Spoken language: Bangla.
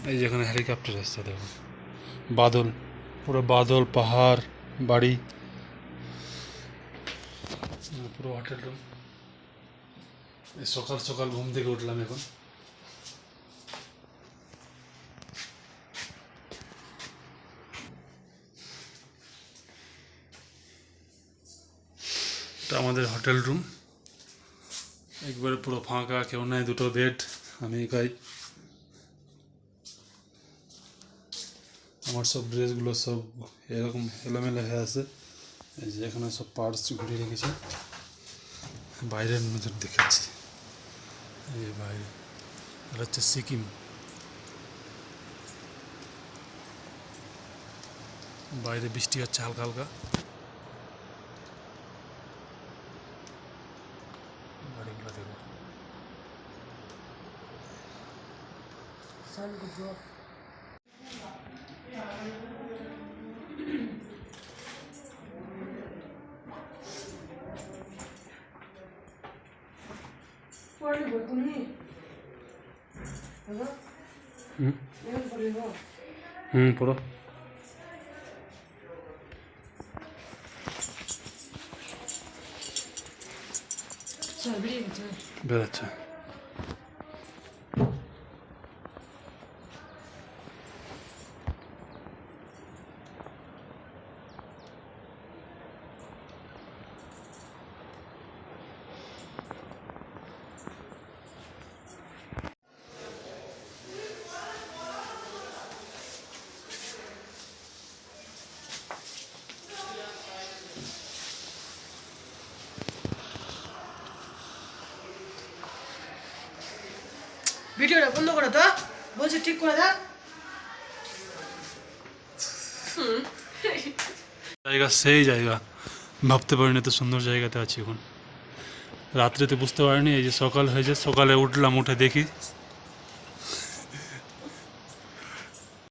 এই যে এখানে হেলিকপ্টার আসছে, দেখো বাদল, পুরো বাদল, পাহাড়, বাড়ি, পুরো হোটেল রুম। সকাল সকাল ঘুম থেকে উঠলাম এখন। এটা আমাদের হোটেল রুম, একবারে পুরো ফাঁকা, কেউ নাই, দুটো বেড, আমি একাই। আমার সব ড্রেসগুলো সব এরকম এলোমেলো হয়ে আছে। এই যে এখানে সব পার্টস ঘুরিয়ে রেখেছি। বাইরের নজর দেখাচ্ছি, এই বাইরে, এটা হচ্ছে সিকিম। বাইরে বৃষ্টি হচ্ছে হালকা হালকা। বাড়িগুলো দেখো। পড়ো। বেরোচ্ছে। ভিডিওটা বন্ধ করে তো, বলছি ঠিক করে দাও। জায়গা সেই জায়গা, ভাবতে পারিনি এত সুন্দর জায়গাতে আছি এখন। রাত্রে তো বুঝতে পারিনি, এই যে সকাল হয়েছে, সকালে উঠলাম, উঠে দেখি